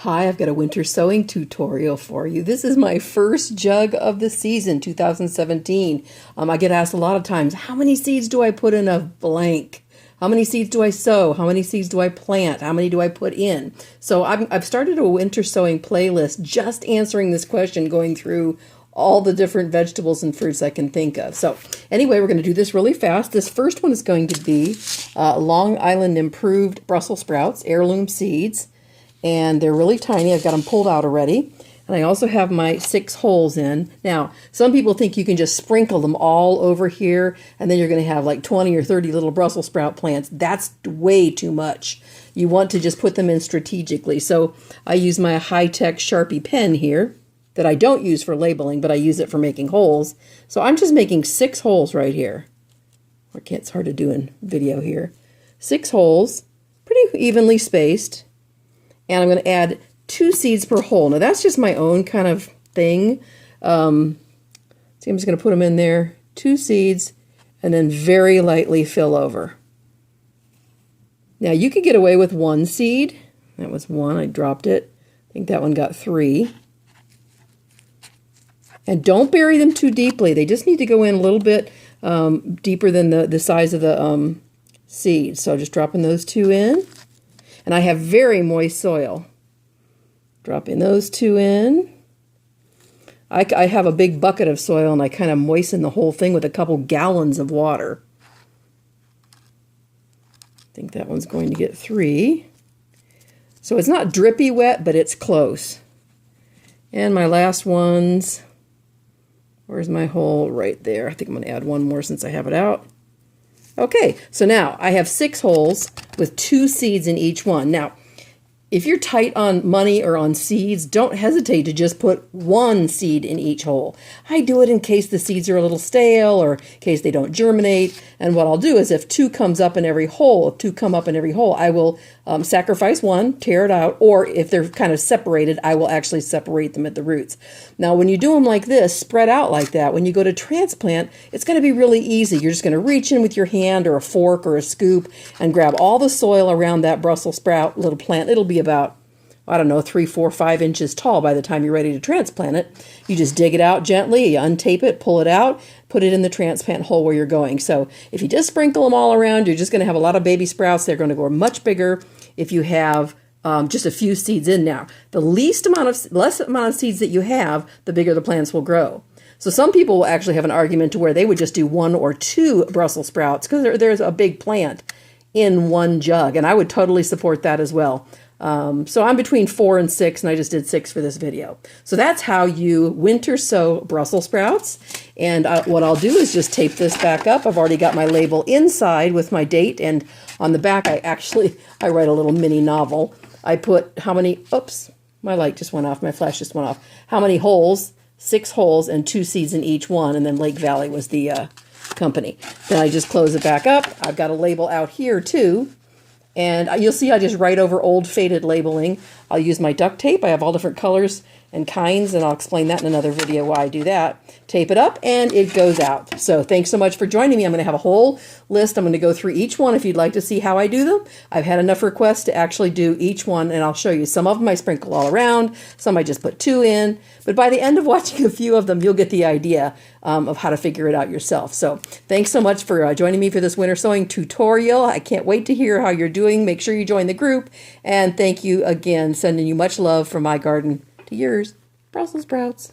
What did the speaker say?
Hi, I've got a winter sowing tutorial for you. This is my first jug of the season, 2017. I get asked a lot of times, how many seeds do I put in a blank? How many seeds do I sow? How many seeds do I plant? How many do I put in? So I've started a winter sowing playlist just answering this question, going through all the different vegetables and fruits I can think of. So anyway, we're going to do this really fast. This first one is going to be Long Island Improved Brussels sprouts, heirloom seeds. And they're really tiny. I've got them pulled out already. And I also have my 6 holes in. Now, some people think you can just sprinkle them all over here, and then you're going to have like 20 or 30 little Brussels sprout plants. That's way too much. You want to just put them in strategically. So I use my high-tech Sharpie pen here that I don't use for labeling, but I use it for making holes. So I'm just making 6 holes right here. It's hard to do in video here. 6 holes, pretty evenly spaced. And I'm going to add 2 seeds per hole. Now that's just my own kind of thing. See, I'm just going to put them in there, 2 seeds, and then very lightly fill over. Now you could get away with 1 seed. That was 1, I dropped it. I think that one got 3. And don't bury them too deeply. They just need to go in a little bit deeper than the size of the seed. So just dropping those 2 in. And I have very moist soil. Dropping those 2 in. I have a big bucket of soil and I kind of moisten the whole thing with a couple gallons of water. I think that one's going to get 3. So it's not drippy wet, but it's close. And my last ones, where's my hole? Right there. I think I'm going to add 1 more since I have it out. Okay, so now I have 6 holes with 2 seeds in each one. Now, if you're tight on money or on seeds, don't hesitate to just put 1 seed in each hole. I do it in case the seeds are a little stale or in case they don't germinate. And what I'll do is if 2 comes up in every hole, I will sacrifice 1, tear it out, or if they're kind of separated, I will actually separate them at the roots. Now, when you do them like this, spread out like that, when you go to transplant, it's going to be really easy. You're just going to reach in with your hand or a fork or a scoop and grab all the soil around that Brussels sprout little plant. It'll be about, I don't know, 3, 4, 5 inches tall by the time you're ready to transplant it. You just dig it out gently, you untape it, pull it out, put it in the transplant hole where you're going. So if you just sprinkle them all around, you're just going to have a lot of baby sprouts. They're going to grow much bigger if you have just a few seeds in now. The less amount of seeds that you have, the bigger the plants will grow. So some people will actually have an argument to where they would just do 1 or 2 Brussels sprouts because there's a big plant in 1 jug, and I would totally support that as well. So I'm between 4 and 6, and I just did 6 for this video. So that's how you winter sow Brussels sprouts. And what I'll do is just tape this back up. I've already got my label inside with my date, and on the back I write a little mini novel. I put how many, oops, my light just went off, my flash just went off. How many holes, 6 holes and 2 seeds in each one, and then Lake Valley was the company. Then I just close it back up. I've got a label out here too. And you'll see I just write over old faded labeling. I'll use my duct tape. I have all different colors and kinds, and I'll explain that in another video why I do that. Tape it up, and it goes out. So thanks so much for joining me. I'm going to have a whole list. I'm going to go through each one if you'd like to see how I do them. I've had enough requests to actually do each one, and I'll show you. Some of them I sprinkle all around. Some I just put 2 in. But by the end of watching a few of them, you'll get the idea of how to figure it out yourself. So thanks so much for joining me for this winter sowing tutorial. I can't wait to hear how you're doing. Make sure you join the group. And thank you again. Sending you much love from my garden to yours. Brussels sprouts.